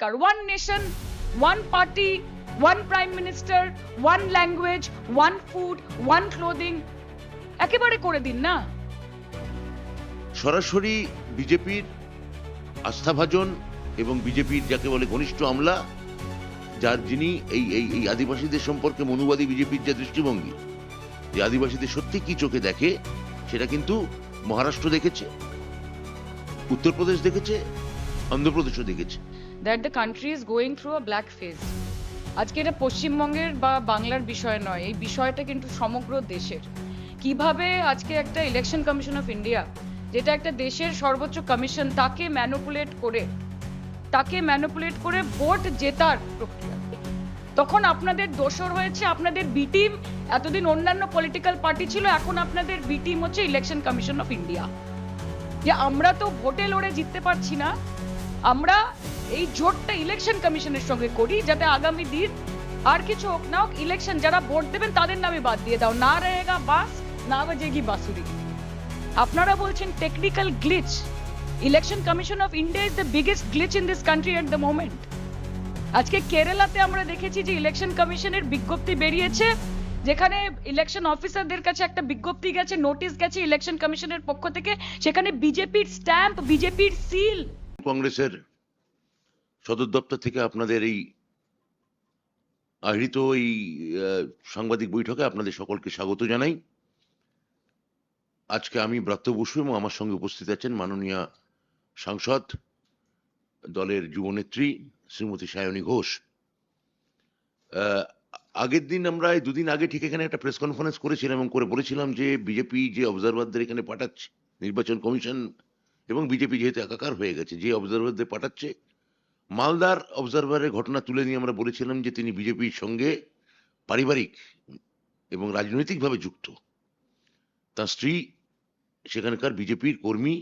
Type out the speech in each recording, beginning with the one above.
সরকার, one nation, one party, one prime minister, one language, one food, one clothing, একেবারে করে দিন না। সরাসরি বিজেপির আস্থাভাজন এবং বিজেপির যাকে বলে ঘনিষ্ঠ আমলা, যার যিনি এই আদিবাসীদের সম্পর্কে মনুবাদী বিজেপির যে দৃষ্টিভঙ্গি, যে আদিবাসীদের সত্যি কি চোখে দেখে, সেটা কিন্তু মহারাষ্ট্র দেখেছে, উত্তরপ্রদেশ দেখেছে, অন্ধ্রপ্রদেশও দেখেছে। That the country is going through a black fez. আজকে এটা পশ্চিমবঙ্গের বা বাংলার বিষয় নয়, এই বিষয়টা কিন্তু সমগ্র দেশের। কিভাবে আজকে একটা ইলেকশন কমিশন অফ ইন্ডিয়া, যেটা একটা দেশের সর্বোচ্চ কমিশন, তাকে ম্যানিপুলেট করে ভোট জেতার প্রক্রিয়া। তখন আপনাদের দোসর হয়েছে আপনাদের বি টিম, এতদিন অন্যান্য পলিটিক্যাল পার্টি ছিল, এখন আপনাদের বি টিম হচ্ছে ইলেকশন কমিশন অফ ইন্ডিয়া। যে আমরা তো ভোটে লড়ে জিততে পারছি না, আমরা এই জোটটা ইলেকশন কমিশনের সঙ্গে করি, যাতে আগামী দিন আর কিছু হোক না হোক ইলেকশন যারা ভোট দেবেন তাদের নামে বাদ দিয়ে দাও, না রহেগা বাস, না বাজেগি বাঁশুরি। আপনারা বলছেন technical glitch. Election commission of India is the biggest glitch in this country at the moment. আজকে কেরালাতে আমরা দেখেছি যে ইলেকশন কমিশনের বিজ্ঞপ্তি বেরিয়েছে, যেখানে ইলেকশন অফিসারদের কাছে একটা বিজ্ঞপ্তি গেছে, নোটিশ গেছে ইলেকশন কমিশনের পক্ষ থেকে, সেখানে বিজেপির স্ট্যাম্প, বিজেপির সিল। কংগ্রেসের সদর দপ্তর থেকে আপনাদের এই আহৃত এই সাংবাদিক বৈঠকে আপনাদের সকলকে স্বাগত জানাই। আজকে আমি ব্রাত্য বসু এবং আমার সঙ্গে উপস্থিত আছেন মাননীয় সাংসদ, দলের যুবনেত্রী শ্রীমতী সায়নী ঘোষ। আগের দিন আমরা দুদিন আগে ঠিক এখানে একটা প্রেস কনফারেন্স করেছিলাম এবং করে বলেছিলাম যে বিজেপি যে অবজারভারদের এখানে পাঠাচ্ছে, নির্বাচন কমিশন এবং বিজেপি যেহেতু একাকার হয়ে গেছে, যে অবজারভারদের পাঠাচ্ছে, মালদার অবজারভারের ঘটনা তুলে নিয়ে আমরা বলেছিলাম যে তিনি বিজেপির সঙ্গে পারিবারিক এবং রাজনৈতিকভাবে যুক্ত। তার স্ত্রী সেখানকার বিজেপির কর্মী।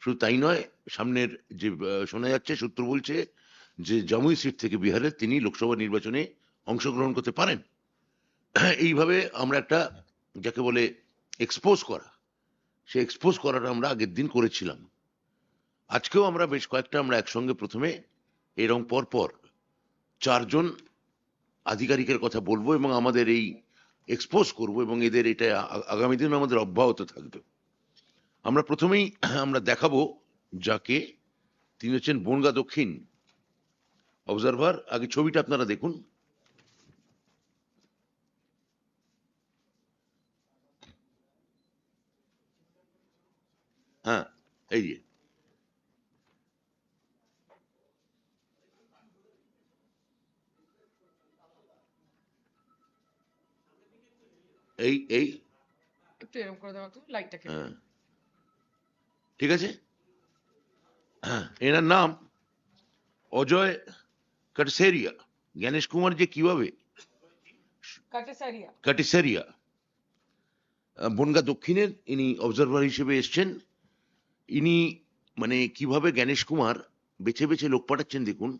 শুধু তাই নয়, সামনের যে শোনা যাচ্ছে, সূত্র বলছে যে জামুই সিট থেকে বিহারের তিনি লোকসভা নির্বাচনে অংশগ্রহণ করতে পারেন। এইভাবে আমরা একটা যাকে বলে এক্সপোজ করা, সেই এক্সপোজ করাটা আমরা আগের দিন করেছিলাম। আজকেও আমরা বেশ কয়েকটা আমরা একসঙ্গে প্রথমে এরকম পরপর 4 জন আধিকারিকের কথা বলবো এবং আমাদের এই এক্সপোজ করব এবং এদের এটা আগামী দিন আমাদের অব্যাহত থাকবে। আমরা প্রথমেই আমরা দেখাবো যাকে, তিনি হচ্ছেন বনগাঁ দক্ষিণ অবজারভার। আগে ছবিটা আপনারা দেখুন। হ্যাঁ, এই যে এই একটু এরকম করে দাও তো লাইটটাকে। হ্যাঁ, ঠিক আছে। হ্যাঁ, এনার নাম অজয় কাটসেরিয়া। জ্ঞানেশ কুমার যে কিভাবে কাটিসারিয়া বনগাঁ দক্ষিণের ইনি অবজারভার হিসেবে এসছেন। ইনি মানে কিভাবে জ্ঞানেশ কুমার বেছে বেছে লোক পাঠাচ্ছেন দেখুন,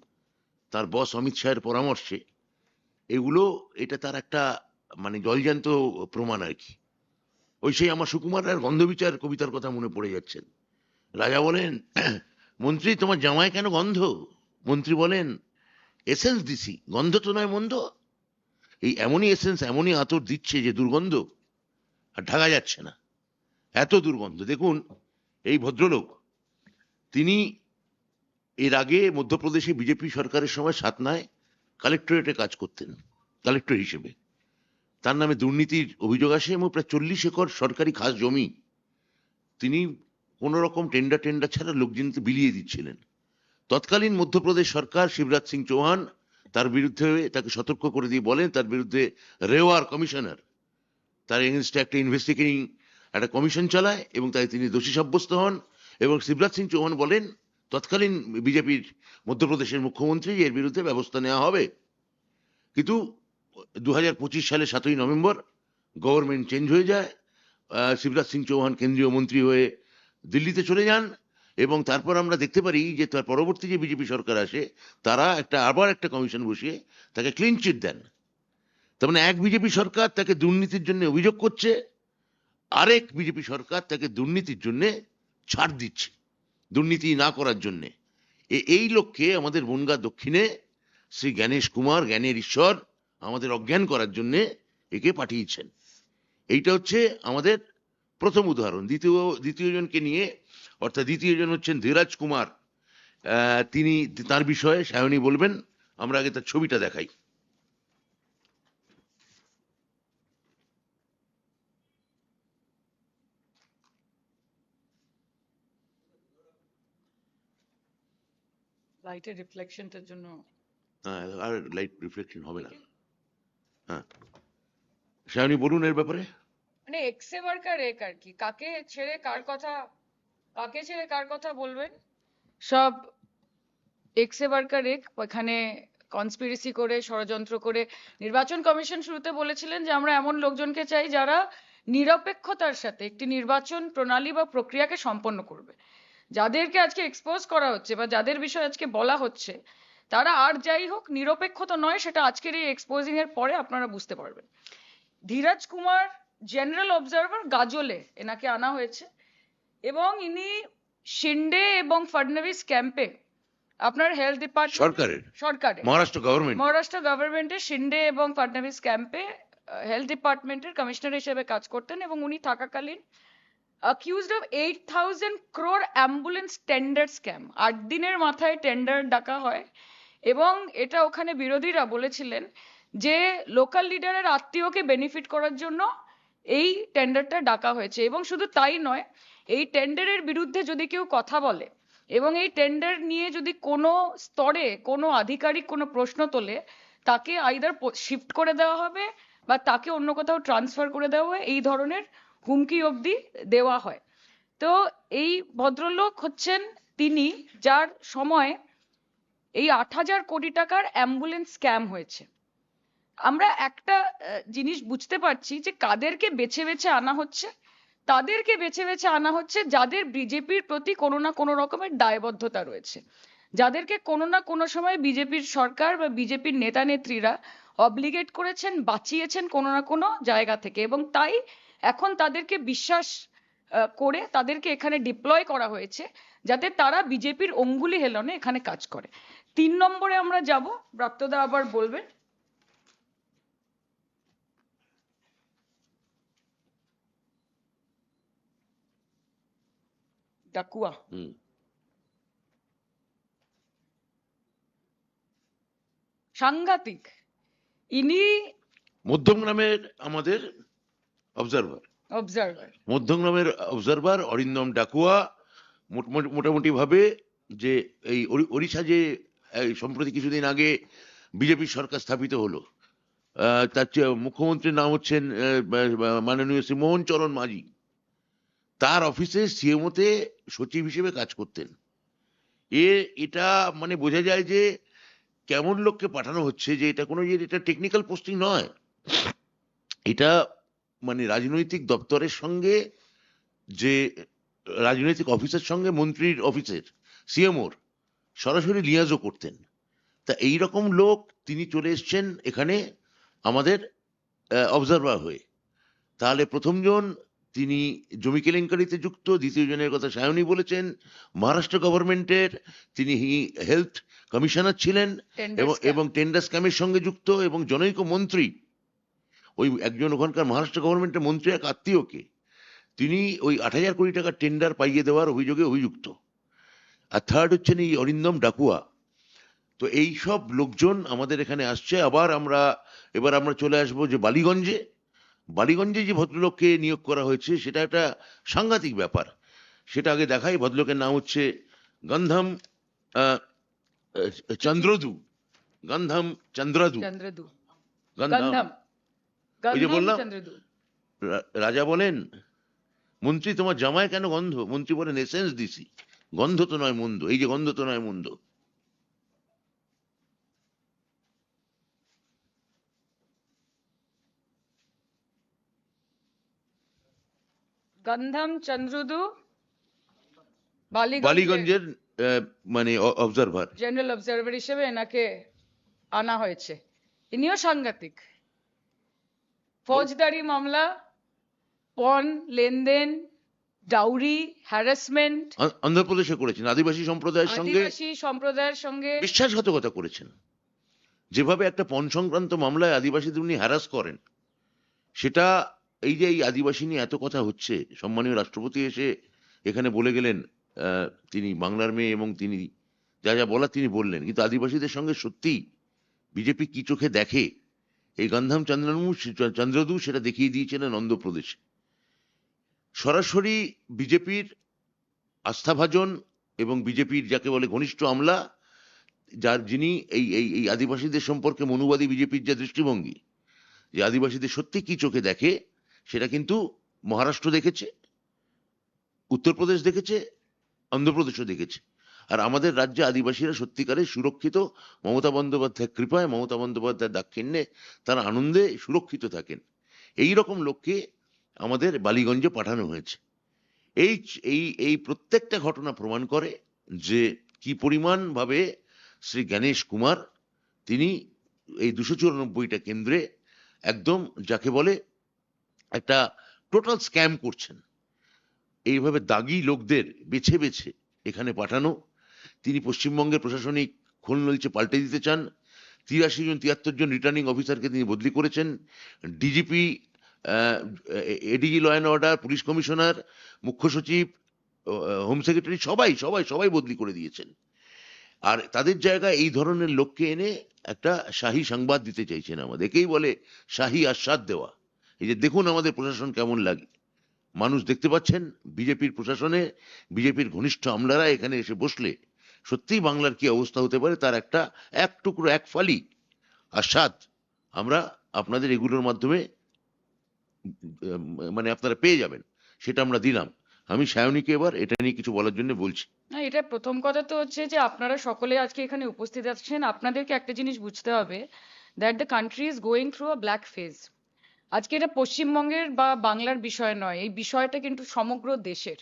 তার বস অমিত শাহের পরামর্শে। এগুলো এটা তার একটা মানে জলজান্ত প্রমাণ আর কি। ওই সেই আমার সুকুমার রায়ের গন্ধবিচার কবিতার কথা মনে পড়ে যাচ্ছেন। রাজা বলেন, মন্ত্রী তোমার জামায় কেন গন্ধ? মন্ত্রী বলেন, এসেন্স দিছি, গন্ধ তো নয় মন্দ। এই এমনই এসেন্স, এমনই আতর দিচ্ছে যে দুর্গন্ধ আর ঢাকা যাচ্ছে না, এত দুর্গন্ধ। দেখুন এই ভদ্রলোক, তিনি এর আগে মধ্যপ্রদেশে বিজেপি সরকারের সময় সাতনায় কালেক্টরেটে কাজ করতেন, কালেক্টর হিসেবে। তার নামে দুর্নীতির অভিযোগ আসে এবং প্রায় 40 একর সরকারি খাস জমি তিনি কোন রকম টেন্ডার ছাড়া লোকজনকে বিলিয়ে দিচ্ছিলেন। তৎকালীন মধ্যপ্রদেশ সরকার শিবরাজ সিং চৌহান তার বিরুদ্ধে তাকে সতর্ক করে দিয়ে বলেন, তার বিরুদ্ধে রেওয়ার কমিশনার তার এগেনস্টে একটা ইনভেস্টিগেটিং একটা কমিশন চালায় এবং তাই তিনি দোষী সাব্যস্ত হন। এবং শিবরাজ সিং চৌহান বলেন, তৎকালীন বিজেপির মধ্যপ্রদেশের মুখ্যমন্ত্রী, এর বিরুদ্ধে ব্যবস্থা নেওয়া হবে। কিন্তু 2025 সালে 7ই নভেম্বর গভর্নমেন্ট চেঞ্জ হয়ে যায়। শিবরাজ সিং চৌহান কেন্দ্রীয় মন্ত্রী হয়ে দিল্লিতে চলে যান এবং তারপর আমরা দেখতে পারি যে তার পরবর্তী যে বিজেপি সরকার আসে, তারা আবার একটা কমিশন বসিয়ে তাকে ক্লিন চিট দেন। তার মানে এক বিজেপি সরকার তাকে দুর্নীতির জন্য অভিযোগ করছে, আরেক বিজেপি সরকার তাকে দুর্নীতির জন্য ছাড় দিচ্ছে, দুর্নীতি না করার জন্য। এই লক্ষ্যে আমাদের বনগাঁ দক্ষিণে শ্রী জ্ঞানেশ কুমার, জ্ঞানের ঈশ্বর, আমাদের অজ্ঞান করার জন্য একে পাঠিয়েছেন। এইটা হচ্ছে আমাদের প্রথম উদাহরণ। দ্বিতীয় জনকে নিয়ে, অর্থাৎ দ্বিতীয় জন হচ্ছেন ধীরাজ কুমার। তিনি, তার বিষয়ে সায়নী বলবেন। আমরা আগে তার ছবিটা দেখাই। লাইটের রিফ্লেকশনটার জন্য আর লাইট রিফ্লেকশন হবে না। হ্যাঁ, সায়নী বলুন এর ব্যাপারে। মানে এক্সে ওয়ার্কার এক আর কি, কাকে ছেড়ে কার কথা বলবেন। সব এক্সে ওয়ার্কার এক, এখানে কনস্পিরেসি করে, ষড়যন্ত্র করে। নির্বাচন কমিশন শুরুতে বলেছিলেন যে আমরা এমন লোকজনকে চাই যারা নিরপেক্ষতার সাথে একটি নির্বাচন প্রণালী বা প্রক্রিয়াকে সম্পন্ন করবে। যাদেরকে আজকে এক্সপোজ করা হচ্ছে বা যাদের বিষয়ে আজকে বলা হচ্ছে, তারা আর যাই হোক নিরপেক্ষ তো নয়, সেটা আজকের এই এক্সপোজিং এর পরে আপনারা বুঝতে পারবেন। ধীরাজ কুমার জেনারেল অবজারভার, গাজলে এনাকে আনা হয়েছে এবং ইনি শিন্ডে এবং ফডনভিস ক্যাম্পে, আপনার হেলথ ডিপার্টমেন্ট সরকারের মহারাষ্ট্র গভর্নমেন্টের শিন্ডে এবং ফডনভিস ক্যাম্পে হেলথ ডিপার্টমেন্টের কমিশনার হিসেবে কাজ করতেন এবং উনি থাকাকালীন accused of 8,000 crore ambulance tender scam. 8 দিনের মাথায় টেন্ডার ডাকা হয় এবং এটা ওখানে বিরোধীরা বলেছিলেন যে লোকাল লিডারের আত্মীয়কে বেনিফিট করার জন্য এই টেন্ডারটা ডাকা হয়েছে। এবং শুধু তাই নয়, এই টেন্ডারের বিরুদ্ধে যদি কেউ কথা বলে এবং এই টেন্ডার নিয়ে যদি কোনো স্তরে কোনো আধিকারিক কোনো প্রশ্ন তোলে, তাকে আইদার শিফট করে দেওয়া হবে বা তাকে অন্য কোথাও ট্রান্সফার করে দেওয়া হয়, এই ধরনের হুমকি অবধি দেওয়া হয়। তো এই ভদ্রলোক হচ্ছেন তিনি যার সময় এই 8,000 কোটি টাকার অ্যাম্বুলেন্স স্ক্যাম হয়েছে। আমরা একটা জিনিস বুঝতে পারছি যে কাদেরকে বেছে বেছে আনা হচ্ছে। তাদেরকে বেছে বেছে আনা হচ্ছে যাদের বিজেপির প্রতি কোনো না কোনো রকমের দায়বদ্ধতা রয়েছে, যাদেরকে কোনো না কোনো সময় বিজেপির সরকার বা বিজেপির নেতা নেত্রীরা অবলিগেট করেছেন, বাঁচিয়েছেন কোনো না কোনো জায়গা থেকে, এবং তাই এখন তাদেরকে বিশ্বাস করে তাদেরকে এখানে ডিপ্লয় করা হয়েছে যাতে তারা বিজেপির অঙ্গুলি হেলনে এখানে কাজ করে। 3 নম্বরে আমরা যাব, ব্রাত্যদা আবার বলবেন। ডাকুয়া, সাংঘাতিক। ইনি মধ্যমগ্রামের আমাদের অবজারভার অরিন্দম ডাকুয়া মোটামুটি ভাবে যে এই ওড়িশা যে সম্প্রতি কিছুদিন আগে বিজেপি সরকার স্থাপিত হলো, তার মুখ্যমন্ত্রীর নাম হচ্ছেন মাননীয় শ্রী মোহন চরণ মাঝি। তার অফিসে সিএমওতে সচিব হিসেবে কাজ করতেন। এটা মানে বোঝা যায় যে কেমন লোককে পাঠানো হচ্ছে, যে এটা কোনো এটা টেকনিক্যাল পোস্টিং নয়, এটা মানে রাজনৈতিক দপ্তরের সঙ্গে, যে রাজনৈতিক অফিসের সঙ্গে মন্ত্রীর অফিসের সিএমওর সরাসরি লিয়াজও করতেন। তা এই রকম লোক তিনি চলে এসছেন এখানে আমাদের অবজারভার হয়ে। তাহলে প্রথমজন তিনি জমি কেলেঙ্কারিতে যুক্ত, দ্বিতীয় জনের কথা সায়নী বলেছেন, মহারাষ্ট্র গভর্নমেন্টের তিনি হেলথ কমিশনার ছিলেন এবং টেন্ডার স্ক্যামের সঙ্গে যুক্ত, এবং জনৈক মন্ত্রী, ওই একজন ওখানকার মহারাষ্ট্র গভর্নমেন্টের মন্ত্রী এক আত্মীয়কে তিনি ওই 8,000 কোটি টাকার টেন্ডার পাইয়ে দেওয়ার অভিযোগে অভিযুক্ত। আর থার্ড হচ্ছেন এই অরিন্দম ডাকুয়া। তো এই সব লোকজন আমাদের এখানে আসছে। এবার আমরা চলে আসবো যে বালিগঞ্জে যে ভদ্রলোককে নিয়োগ করা হয়েছে সেটা একটা সাংঘাতিক ব্যাপার। সেটা আগে দেখাই। ভদ্রলোকের নাম হচ্ছে গন্ধম চন্দ্রদু। ওই যে বললাম, রাজা বলেন মন্ত্রী তোমার জামায় কেন গন্ধ? মন্ত্রী বলেন এসেন্স দিছি, গন্ধ তো নয় মন্দ। এই যে গন্ধ তো নয় মন্দ। গন্ধম চন্দ্রদু বালিগঞ্জের মানে অবজারভার, জেনারেল অবজারভার হিসেবে এনাকে আনা হয়েছে। ইনিও সাংঘাতিক। ফৌজদারি মামলা, পণ লেনদেন, ডাউরি, হ্যারাসমেন্ট, অন্ধ্রপ্রদেশে করেছেন, আদিবাসী সম্প্রদায়ের সঙ্গে আদিবাসী সম্প্রদায়ের সঙ্গে বিশ্বাসঘাতকতা করেছেন। যেভাবে একটা পণ সংক্রান্ত মামলায় আদিবাসীদের উনি হ্যারাস করেন, সেটা এই যে এই আদিবাসী নিয়ে এত কথা হচ্ছে, সম্মানীয় রাষ্ট্রপতি এসে এখানে বলে গেলেন তিনি বাংলার মেয়ে এবং তিনি যা যা বলার তিনি বললেন, কিন্তু আদিবাসীদের সঙ্গে সত্যি বিজেপি কি চোখে দেখে এই গান্ধাম চন্দ্রদু সেটা দেখিয়ে দিয়েছিলেন অন্ধ্রপ্রদেশে। সরাসরি বিজেপির আস্থাভাজন এবং বিজেপির যাকে বলে ঘনিষ্ঠ আমলা, যিনি এই এই এই আদিবাসীদের সম্পর্কে মনুবাদী বিজেপির যে দৃষ্টিভঙ্গি, যে আদিবাসীদের সত্যি কি চোখে দেখে, সেটা কিন্তু মহারাষ্ট্র দেখেছে, উত্তরপ্রদেশ দেখেছে, অন্ধ্রপ্রদেশও দেখেছে। আর আমাদের রাজ্যে আদিবাসীরা সত্যিকারে সুরক্ষিত, মমতা বন্দ্যোপাধ্যায়ের কৃপায়, মমতা বন্দ্যোপাধ্যায়ের দাক্ষিণ্যে তারা আনন্দে সুরক্ষিত থাকেন। এই রকম লোককে আমাদের বালিগঞ্জে পাঠানো হয়েছে। এই এই এই প্রত্যেকটা ঘটনা প্রমাণ করে যে কি পরিমাণ ভাবে শ্রী গণেশ কুমার তিনি এই 294টা কেন্দ্রে একদম যাকে বলে একটা টোটাল স্ক্যাম করছেন। এইভাবে দাগি লোকদের বেছে বেছে এখানে পাঠানো, তিনি পশ্চিমবঙ্গের প্রশাসনিক খোলনলচে পাল্টে দিতে চান। 83 জন 73 জন রিটার্নিং অফিসারকে তিনি বদলি করেছেন। DGP, ADG law and order, police commissioner, মুখ্য সচিব, হোম সেক্রেটারি সবাই সবাই সবাই বদলি করে দিয়েছেন। আর তাদের জায়গায় এই ধরনের লোককে এনে একটা শাহী সংবাদ দিতে চাইছেন আমাদের। একেই বলে শাহী আস্বাদ দেওয়া। এই যে দেখুন আমাদের প্রশাসন কেমন লাগে, মানুষ দেখতে পাচ্ছেন বিজেপির প্রশাসনে বিজেপির ঘনিষ্ঠ আমলারা এখানে এসে বসলে সত্যিই বাংলার কি অবস্থা হতে পারে তার একটা এক টুকরো এক ফালি আস্বাদ আমরা আপনাদের এগুলোর মাধ্যমে মানে আপনারা পেয়ে যাবেন, সেটা আমরা দিলাম। আমি সায়নীকে এবার এটা নিয়ে কিছু বলার জন্য বলছি। না, এটা প্রথম কথা তো হচ্ছে যে আপনারা সকলে আজকে এখানে উপস্থিত আছেন, আপনাদেরকে একটা জিনিস বুঝতে হবে, that the country is going through a black fez. আজকে এটা পশ্চিমবঙ্গের বা বাংলার বিষয় নয়, এই বিষয়টা কিন্তু সমগ্র দেশের।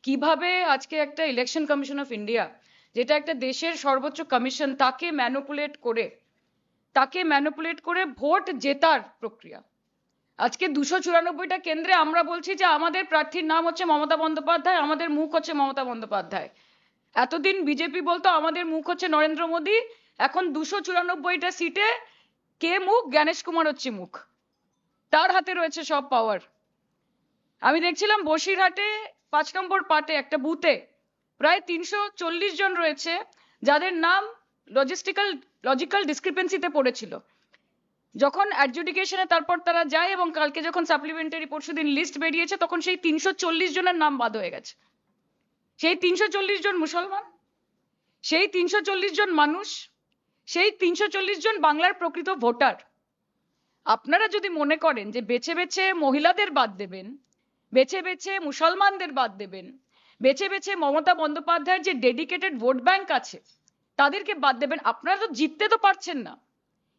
কিভাবে আজকে একটা ইলেকশন কমিশন অফ ইন্ডিয়া, যেটা একটা দেশের সর্বোচ্চ কমিশন, তাকে ম্যানুপুলেট করে ভোট জেতার প্রক্রিয়া। আজকে 294টা কেন্দ্রে আমরা বলছি যে আমাদের প্রার্থীর নাম হচ্ছে মমতা বন্দ্যোপাধ্যায়, আমাদের মুখ হচ্ছে মমতা বন্দ্যোপাধ্যায়। এতদিন বিজেপি বলতো আমাদের মুখ হচ্ছে নরেন্দ্র মোদী, এখন 294টা সিটে কে মুখ? গণেশ কুমার হচ্ছে মুখ, তার হাতে রয়েছে সব পাওয়ার। আমি দেখছিলাম বসিরহাটে 5 নম্বর পার্টে একটা বুথে প্রায় 340 জন রয়েছে যাদের নাম লজিক্যাল ডিসক্রিপেন্সিতে পড়েছিল। যখন অ্যাডজুডিকেশনে তারপর তারা যায় এবং কালকে যখন সাপ্লিমেন্টারি পরশুদিন লিস্ট বেরিয়েছে, তখন সেই 340 জনের নাম বাদ হয়ে গেছে। সেই 340 জন মুসলমান, সেই 340 জন মানুষ, সেই 340 জন বাংলার প্রকৃত ভোটার। আপনারা যদি মনে করেন যে বেছে বেছে মহিলাদের বাদ দেবেন, বেছে বেছে মুসলমানদের বাদ দেবেন, বেছে বেছে মমতা বন্দ্যোপাধ্যায়ের যে ডেডিকেটেড ভোট ব্যাংক আছে তাদেরকে বাদ দেবেন, আপনারা তো জিততে তো পারছেন না।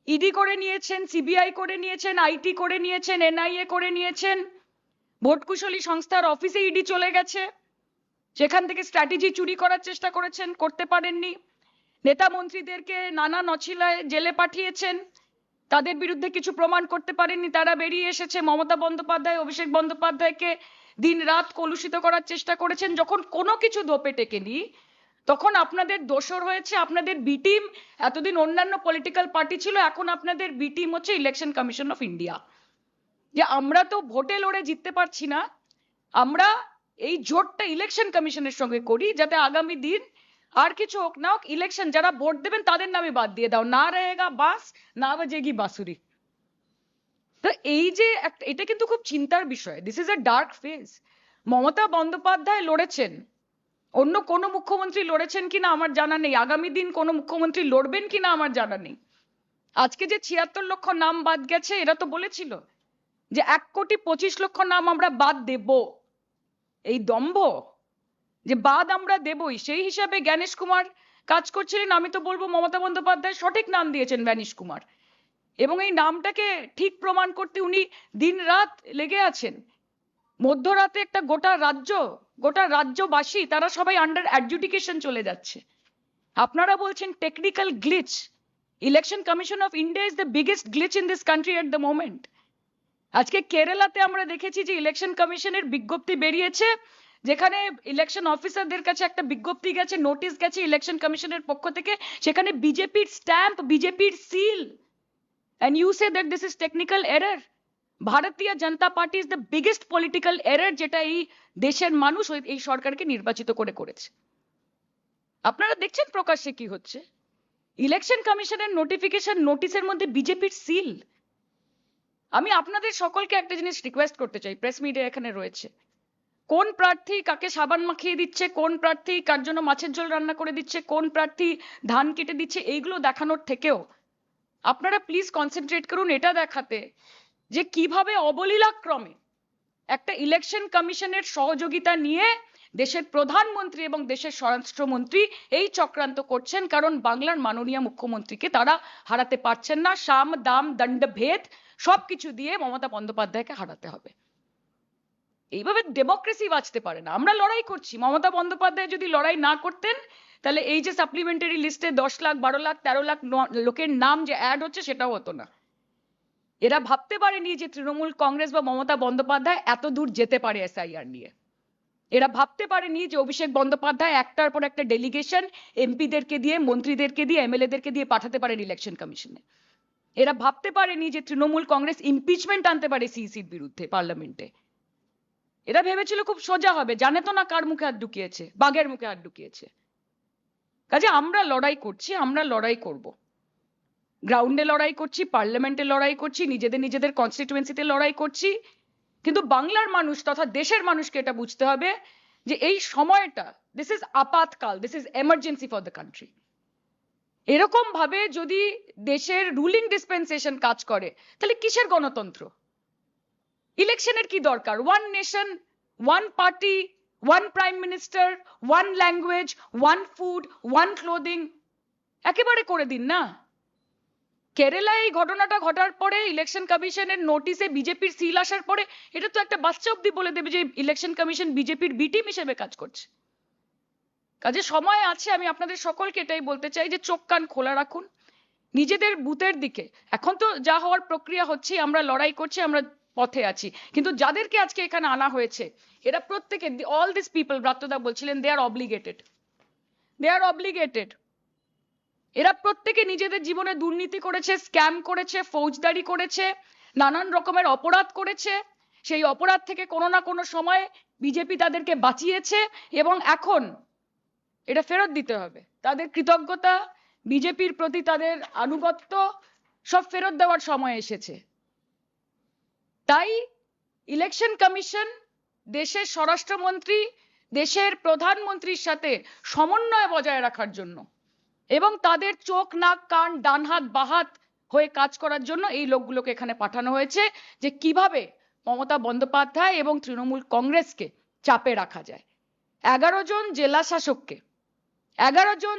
ইডি করে নিয়েছেন, সিবিআই করে নিয়েছেন, আইটি করে নিয়েছেন, এনআইএ করে নিয়েছেন, ভোট কুশলী সংস্থার অফিসে ইডি চলে গেছে, সেখান থেকে স্ট্র্যাটেজি চুরি করার চেষ্টা করেছেন, করতে পারেননি। নেতা মন্ত্রীদেরকে নানা নছিলায় জেলে পাঠিয়েছেন, তাদের বিরুদ্ধে কিছু প্রমাণ করতে পারেননি, তারা বেরিয়ে এসেছে। মমতা বন্দ্যোপাধ্যায়, অভিষেক বন্দ্যোপাধ্যায়কে দিন রাত কলুষিত করার চেষ্টা করেছেন। যখন কোনো কিছু ধোপে টেকেনি, তখন আপনাদের দোসর হয়েছে আপনাদের বি টিম। এতদিন অন্যান্য পলিটিক্যাল পার্টি ছিল, এখন আপনাদের বি টিম হচ্ছে ইলেকশন কমিশন অফ ইন্ডিয়া। যে আমরা তো ভোটে লড়ে জিততে পারছি না, আমরা এই জোটটা ইলেকশন কমিশনের সঙ্গে করি, যাতে আগামী দিন আর কিছু হোক না হোক ইলেকশন যারা ভোট দেবেন তাদের নামে বাদ দিয়ে দাও, না রহেগা বাস না বাজেগি বাঁশুরি। তো এই যে এটা কিন্তু খুব চিন্তার বিষয়। This is a dark phase. Mamata Bandyopadhyay লড়েছেন, অন্য কোনো মুখ্যমন্ত্রী লড়েছেন কিনা আমার জানা নেই, আগামী দিন কোনো মুখ্যমন্ত্রী লড়বেন কিনা আমার জানা নেই। আজকে যে 76 লক্ষ নাম বাদ গেছে, এরা তো বলেছিল যে 1,25,00,000 নাম আমরা বাদ দেব। এই দম্ভ যে বাদ আমরা দেবই, সেই হিসাবে গণেশ কুমার কাজ করছিলেন। আমি তো বলবো মমতা বন্দ্যোপাধ্যায় সঠিক নাম দিয়েছেন গণেশ কুমার, এবং এই নামটাকে ঠিক প্রমাণ করতে উনি দিন রাত লেগে আছেন। মধ্যরাতে একটা গোটা রাজ্যবাসী তারা সবাই আন্ডার অ্যাডজুডিকেশন চলে যাচ্ছে। আপনারা বলছেন technical glitch. Election commission of India is the biggest glitch in this country at the moment. আজকে কেরালাতে আমরা দেখেছি যে ইলেকশন কমিশনের বিজ্ঞপ্তি বেরিয়েছে, যেখানে ইলেকশন অফিসারদের কাছে একটা বিজ্ঞপ্তি গেছে, নোটিশ গেছে ইলেকশন কমিশনের পক্ষ থেকে, সেখানে বিজেপির স্ট্যাম্প, বিজেপির seal, and you say that this is technical error. Bharatiya Janata Party is the biggest political error যেটা এই দেশের মানুষ এই সরকারকে নির্বাচিত করে করেছে। আপনারা দেখছেন প্রকাশ্যে কি হচ্ছে। ইলেকশন কমিশনের নোটিফিকেশন নোটিশের মধ্যে বিজেপির সিল। আমি আপনাদের সকলকে একটা জিনিস রিকোয়েস্ট করতে চাই, প্রেস মিডিয়া এখানে রয়েছে, কোন প্রার্থী কাকে সাবান মাখিয়ে দিচ্ছে, কোন প্রার্থী কার জন্য মাছের ঝোল রান্না করে দিচ্ছে, কোন প্রার্থী ধান কেটে দিচ্ছে, এইগুলো দেখানোর থেকেও আপনারা প্লিজ কনসেন্ট্রেট করুন এটা দেখাতে যে কিভাবে অবলীলাক্রমে একটা ইলেকশন কমিশনের সহযোগিতা নিয়ে দেশের প্রধানমন্ত্রী এবং দেশের স্বরাষ্ট্রমন্ত্রী এই চক্রান্ত করছেন, কারণ বাংলার মাননীয় মুখ্যমন্ত্রীকে তারা হারাতে পারছেন না। সাম দাম দণ্ড ভেদ সবকিছু দিয়ে মমতা বন্দ্যোপাধ্যায়কে হারাতে হবে। এইভাবে ডেমোক্রেসি বাঁচতে পারে না। আমরা লড়াই করছি, মমতা বন্দ্যোপাধ্যায় যদি লড়াই না করতেন তাহলে এই যে সাপ্লিমেন্টারি লিস্টে 10 লাখ 12 লাখ 13 লাখ লোকের নাম যে অ্যাড হচ্ছে সেটাও হতো না। এরা ভাবতে পারেনি যে তৃণমূল কংগ্রেস বা মমতা বন্দ্যোপাধ্যায় এত দূর যেতে পারে এসআইআর নিয়ে। এরা ভাবতে পারেনি যে অভিষেক বন্দ্যোপাধ্যায় একটার পর একটা ডেলিগেশন এমপিদেরকে দিয়ে, মন্ত্রীদেরকে দিয়ে, এমএলএদেরকে দিয়ে পাঠাতে পারেন ইলেকশন কমিশনে। এরা ভাবতে পারেনি যে তৃণমূল কংগ্রেস ইমপিচমেন্ট আনতে পারে সিইসির বিরুদ্ধে পার্লামেন্টে। এরা ভেবেছিল খুব সোজা হবে, জানে তো না কার মুখে হাত ঢুকিয়েছে, বাঘের মুখে হাত ঢুকিয়েছে। কাজে আমরা লড়াই করছি, আমরা লড়াই করব। গ্রাউন্ডে লড়াই করছি, পার্লামেন্টে লড়াই করছি, নিজেদের কনস্টিটিউয়েন্সিতে লড়াই করছি, কিন্তু বাংলার মানুষ তথা দেশের মানুষকে এটা বুঝতে হবে যে এই সময়টা, দিস ইজ আপাতকাল, this is emergency for the country. এরকম ভাবে যদি দেশের রুলিং ডিসপেন্সেশন কাজ করে তাহলে কিসের গণতন্ত্র? ইলেকশনের কি দরকার? One nation, one party, one prime minister, one language, one food, one clothing, একেবারে করে দিন না। কেরালায় এই ঘটনাটা ঘটার পরে ইলেকশন কমিশনের নোটিশে বিজেপির সিল আসার পরে এটা তো একটা বাচ্চা অব্দি বলে দেবে যে ইলেকশন কমিশন বিজেপির বি টিম হিসেবে কাজ করছে। কাজে সময় আছে, আমি আপনাদের সকলকে এটাই বলতে চাই যে চোখ কান খোলা রাখুন নিজেদের বুথের দিকে। এখন তো যা হওয়ার প্রক্রিয়া হচ্ছে, আমরা লড়াই করছি, আমরা পথে আছি, কিন্তু যাদেরকে আজকে এখানে আনা হয়েছে এরা প্রত্যেকে, অল দিস পিপল, ব্রাত্যদা বলছিলেন, দে আর অব্লিগেটেড। এরা প্রত্যেকে নিজেদের জীবনে দুর্নীতি করেছে, স্ক্যাম করেছে, ফৌজদারি করেছে, নানান রকমের অপরাধ করেছে। সেই অপরাধ থেকে কোনো না কোনো সময় বিজেপি তাদেরকে বাঁচিয়েছে এবং এখন এটা ফেরত দিতে হবে। তাদের কৃতজ্ঞতা, বিজেপির প্রতি তাদের আনুগত্য সব ফেরত দেওয়ার সময় এসেছে। তাই ইলেকশন কমিশন দেশের স্বরাষ্ট্রমন্ত্রী, দেশের প্রধানমন্ত্রীর সাথে সমন্বয় বজায় রাখার জন্য এবং তাদের চোখ নাক কান ডান হাত বাহাত হয়ে কাজ করার জন্য এই লোকগুলোকে এখানে পাঠানো হয়েছে, যে কিভাবে মমতা বন্দ্যোপাধ্যায় এবং তৃণমূল কংগ্রেসকে চাপে রাখা যায়। 11 জন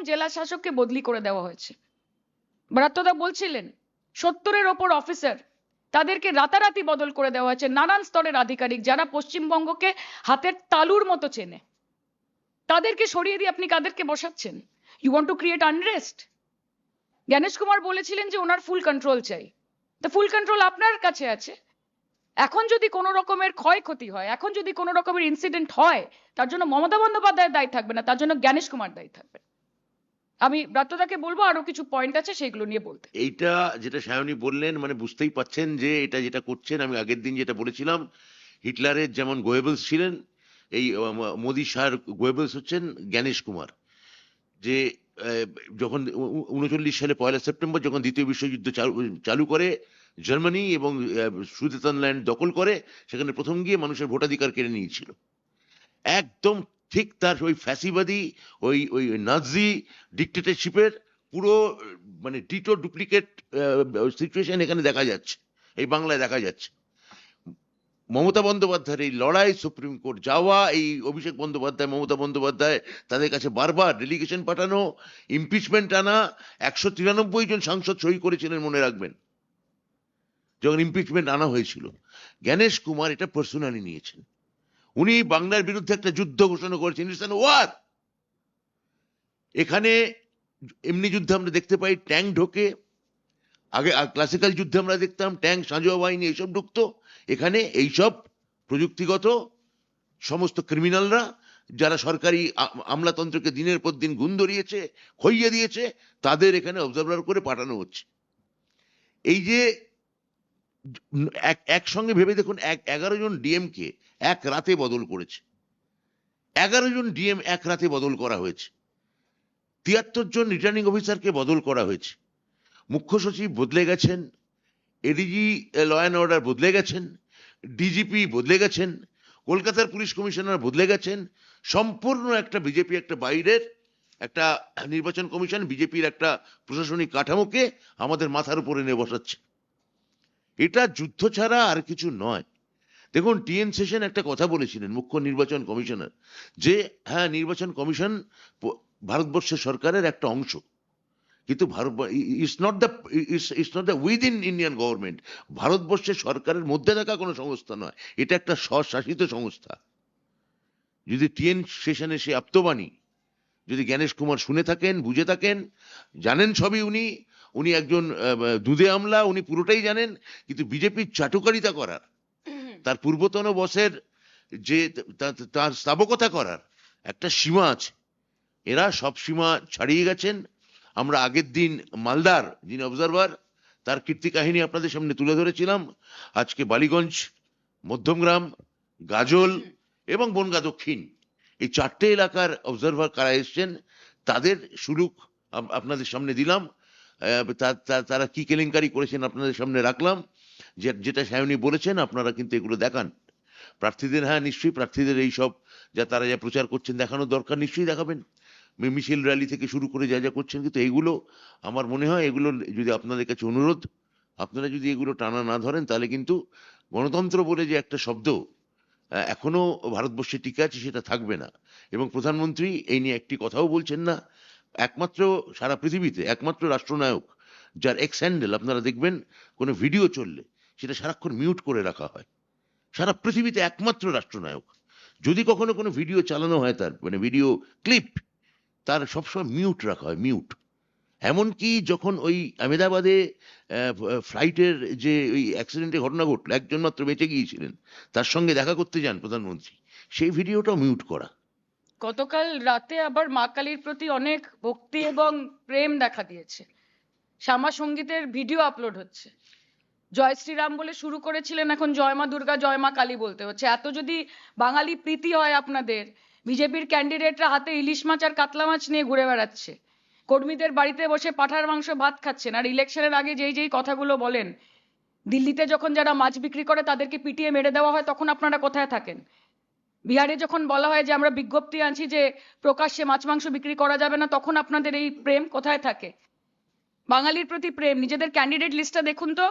জেলা শাসককে বদলি করে দেওয়া হয়েছে। ব্রাত্যদা বলছিলেন 70-এর ওপর অফিসার, তাদেরকে রাতারাতি বদল করে দেওয়া হয়েছে। নানান স্তরের আধিকারিক যারা পশ্চিমবঙ্গকে হাতের তালুর মতো চেনে, তাদেরকে সরিয়ে দিয়ে আপনি কাদেরকে বসাচ্ছেন? You want to create unrest? Gyanesh Kumar বলেছিলেন যে ওনার ফুল কন্ট্রোল চাই। তো ফুল কন্ট্রোল আপনার কাছে আছে। এখন যদি কোনো রকমের ক্ষয়ক্ষতি হয়, এখন যদি কোনো রকমের ইনসিডেন্ট হয়, তার জন্য মমতা বন্দ্যোপাধ্যায়ের দায়ী থাকবে না, তার জন্য জ্ঞানেশ কুমার দায়ী থাকবে। আমি ব্রাত্যদাকে বলবো আরো কিছু পয়েন্ট আছে সেগুলো নিয়ে বলতে। এইটা যেটা সায়নী বললেন, মানে বুঝতেই পাচ্ছেন যে এটা যেটা করছেন, আমি আগের দিন যেটা বলেছিলাম, হিটলারের যেমন গোয়েবলস ছিলেন, এই মোদি শাহর গোয়েবলস হচ্ছেন জ্ঞানেশ কুমার। যে যখন 39 সালে 1 সেপ্টেম্বর যখন দ্বিতীয় বিশ্বযুদ্ধ চালু করে জার্মানি এবং সুদেটানল্যান্ড দখল করে, সেখানে প্রথম গিয়ে মানুষের ভোটাধিকার কেড়ে নিয়েছিল। একদম ঠিক তার ওই ফ্যাসিবাদী ওই নাজি ডিক্টেটরশিপের পুরো মানে ডিটো ডুপ্লিকেট সিচুয়েশন এখানে দেখা যাচ্ছে, এই বাংলায় দেখা যাচ্ছে। মমতা বন্দ্যোপাধ্যায়ের এই লড়াই, সুপ্রিম কোর্ট যাওয়া, এই অভিষেক বন্দ্যোপাধ্যায়, মমতা বন্দ্যোপাধ্যায় তাদের কাছে বারবার ডেলিগেশন পাঠানো, ইমপিচমেন্ট আনা, 193 জন সাংসদ সই করেছিলেন মনে রাখবেন যখন ইমপিচমেন্ট আনা হয়েছিল। জ্ঞানেশ কুমার এটা পার্সোনালি নিয়েছেন। উনি বাংলার বিরুদ্ধে একটা যুদ্ধ ঘোষণা করেছেন, ইটস অ্যান ওয়ার। এখানে এমনি যুদ্ধে আমরা দেখতে পাই ট্যাঙ্ক ঢোকে, আগে ক্লাসিক্যাল যুদ্ধে আমরা দেখতাম ট্যাঙ্ক, সাঁজোয়া বাহিনী এইসব ঢুকতো। এখানে এইসব প্রযুক্তিগত সমস্ত ক্রিমিনালরা যারা সরকারি আমলাতন্ত্রকে দিনের পর দিন গুণ ধরিয়েছে, খইয়ে দিয়েছে, তাদের এখানে অবজারভার করে পাঠানো হচ্ছে। এই যে একসঙ্গে ভেবে দেখুন, 11 জন ডিএমকে এক রাতে বদল করেছে, 11 জন ডিএম এক রাতে বদল করা হয়েছে, 73 জন রিটার্নিং অফিসারকে বদল করা হয়েছে, মুখ্য সচিব বদলে গেছেন, এডিজি ল অ্যান্ড অর্ডার বদলে গেছেন, ডিজিপি বদলে গেছেন, কলকাতার পুলিশ কমিশনার বদলে গেছেন। সম্পূর্ণ একটা বিজেপি, একটা বাইরের একটা নির্বাচন কমিশন বিজেপির একটা প্রশাসনিক কাঠামোকে আমাদের মাথার উপরে নিয়ে বসাচ্ছে। এটা যুদ্ধ ছাড়া আর কিছু নয়। দেখুন, টিএন সেশন একটা কথা বলেছিলেন, মুখ্য নির্বাচন কমিশনার, যে হ্যাঁ, নির্বাচন কমিশন ভারতবর্ষের সরকারের একটা অংশ, কিন্তু it's not the within Indian government. ভারতবর্ষের সরকারের মধ্যে থাকা কোনো সংস্থা নয়, এটা একটা স্বশাসিত সংস্থা। যদি টিএন সেশনে সে আপ্তবাণী যদি জ্ঞানেশ কুমার শুনে থাকেন, বুঝে থাকেন, জানেন সবই, উনি একজন দুধে আমলা, উনি পুরোটাই জানেন, কিন্তু বিজেপির চাটুকারিতা করার, তার পূর্বতন বসের যে তার স্থাবকতা করার একটা সীমা আছে। এরা সব সীমা ছাড়িয়ে গেছেন। আমরা আগের দিন মালদার যিনি অবজারভার, তার কীর্তি কাহিনী আপনাদের সামনে তুলে ধরেছিলাম। আজকে বালিগঞ্জ, মধ্যমগ্রাম, গাজল এবং বনগাঁ দক্ষিণ, এই 4টে এলাকার অবজারভার কারা এসছেন তাদের সুরুক আপনাদের সামনে দিলাম। তারা কি কেলেঙ্কারি করেছেন আপনাদের সামনে রাখলাম। যেটা সায়নী বলেছেন, আপনারা কিন্তু এগুলো দেখান প্রার্থীদের। হ্যাঁ, নিশ্চয়ই প্রার্থীদের এই সব তারা যা প্রচার করছেন দেখানোর দরকার, নিশ্চয়ই দেখাবেন, মিছিল র্যালি থেকে শুরু করে যা যা করছেন। কিন্তু এইগুলো আমার মনে হয়, এগুলো যদি আপনাদের কাছে অনুরোধ, আপনারা যদি এগুলো টানা না ধরেন, তাহলে কিন্তু গণতন্ত্র বলে যে একটা শব্দ এখনো ভারতবর্ষে টিকে আছে, সেটা থাকবে না। এবং প্রধানমন্ত্রী এই নিয়ে একটি কথাও বলছেন না। একমাত্র সারা পৃথিবীতে একমাত্র রাষ্ট্রনায়ক যার এক্স হ্যান্ডেল আপনারা দেখবেন কোনো ভিডিও চললে সেটা সারাক্ষণ মিউট করে রাখা হয়। সারা পৃথিবীতে একমাত্র রাষ্ট্রনায়ক, যদি কখনো কোনো ভিডিও চালানো হয়, তার মানে ভিডিও ক্লিপ, তার সবসময় মিউট রাখা হয়, মিউট। এমনকি যখন ওই আহমেদাবাদে ফ্লাইটের যে ওই অ্যাক্সিডেন্টের ঘটনা ঘটলো, একজন মাত্র বেঁচে গিয়েছিলেন, তার সঙ্গে দেখা করতে যান প্রধানমন্ত্রী, সেই ভিডিওটাও মিউট করা। গতকাল রাতে আবার মা কালীর প্রতি অনেক ভক্তি এবং প্রেম দেখা দিয়েছে, শ্যামা সঙ্গীতের ভিডিও আপলোড হচ্ছে। জয় শ্রীরাম বলে শুরু করেছিলেন, এখন জয় মা দুর্গা, জয় মা কালী বলতে হচ্ছে। এত যদি বাঙালি প্রীতি হয় আপনাদের, বিজেপির ক্যান্ডিডেটরা হাতে ইলিশ মাছ আর কাতলা মাছ নিয়ে ঘুরে বেড়াচ্ছে, কর্মীদের বাড়িতে বসে পাঁঠার মাংস ভাত খাচ্ছেন, আর ইলেকশনের আগে যেই কথাগুলো বলেন, দিল্লিতে যখন যারা মাছ বিক্রি করে তাদেরকে পিটিয়ে মেরে দেওয়া হয়, তখন আপনারা কোথায় থাকেন? বিহারে যখন বলা হয় যে আমরা বিজ্ঞপ্তি আনছি যে প্রকাশ্যে মাছ মাংস বিক্রি করা যাবে না, তখন আপনাদের এই প্রেম কোথায় থাকে? বাঙালির প্রতি প্রেম। নিজেদের ক্যান্ডিডেট লিস্টটা দেখুন তো।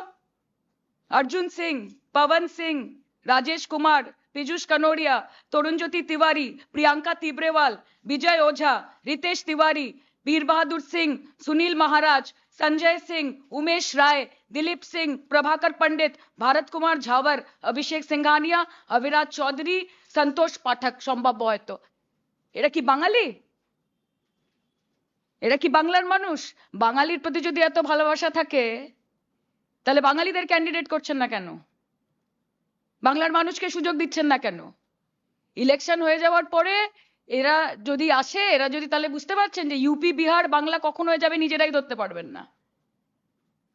अर्जुन सिंह, पवन सिंह, राजेश कुमार, पीयूष कनोडिया, तरुणज्योति तिवारी, प्रियंका तिब्रेवाल, विजय ओझा, रितेश तिवारी, वीर बहादुर सिंह, सुनील महाराज, संजय सिंह, उमेश राय, दिलीप सिंह, प्रभाकर पंडित, भारत कुमार झावर, अभिषेक सिंघानिया, अविराज चौधरी, संतोष पाठक সম্ভাব্য হয়তো। এরা কি বাঙালি? এরা কি বাংলার মানুষ? বাঙালির প্রতি যদি এত ভালোবাসা থাকে, তাহলে বাঙালিদের ক্যান্ডিডেট করছেন না কেন? বাংলার মানুষকে সুযোগ দিচ্ছেন না কেন? ইলেকশন হয়ে যাওয়ার পরে এরা যদি আসে, এরা যদি, তাহলে বুঝতে পারছেন যে ইউপি, বিহার, বাংলা কখন হয়ে যাবে নিজেরাই ধরতে পারবেন না।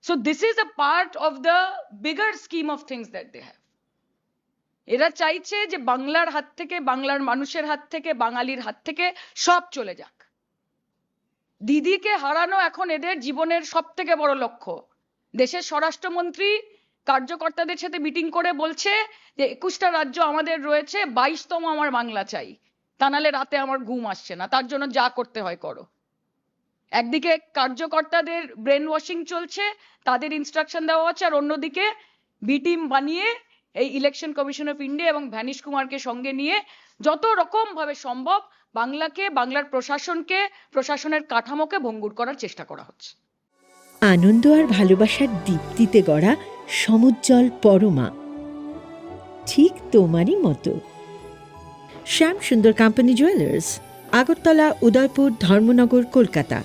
So this is a part of the bigger scheme of things that they have. এরা চাইছে যে বাংলার হাত থেকে, বাংলার মানুষের হাত থেকে, বাঙালির হাত থেকে সব চলে যাক। দিদিকে হারানো এখন এদের জীবনের সব থেকে বড় লক্ষ্য। দেশের স্বরাষ্ট্রমন্ত্রী কার্যকর্তাদের সাথে মিটিং করে বলছে যে 21টা রাজ্য আমাদের রয়েছে, 22তম আমার বাংলা চাই, তা নাহলে রাতে আমার ঘুম আসছে না, তার জন্য যা করতে হয় করো। একদিকে কার্যকর্তাদের ব্রেন ওয়াশিং চলছে, তাদের ইনস্ট্রাকশন দেওয়া হচ্ছে, আর অন্যদিকে বি টিম বানিয়ে এই ইলেকশন কমিশন অফ ইন্ডিয়া এবং ভ্যানিশ কুমারকে সঙ্গে নিয়ে যত রকম ভাবে সম্ভব বাংলাকে, বাংলার প্রশাসনকে, প্রশাসনের কাঠামোকে ভঙ্গুর করার চেষ্টা করা হচ্ছে। আনন্দ আর ভালোবাসার দীপ্তিতে গড়া সমুজ্জ্বল পরমা, ঠিক তোমারই মতো। শ্যাম সুন্দর কোম্পানি জুয়েলার্স, আগরতলা, উদয়পুর, ধর্মনগর, কলকাতা।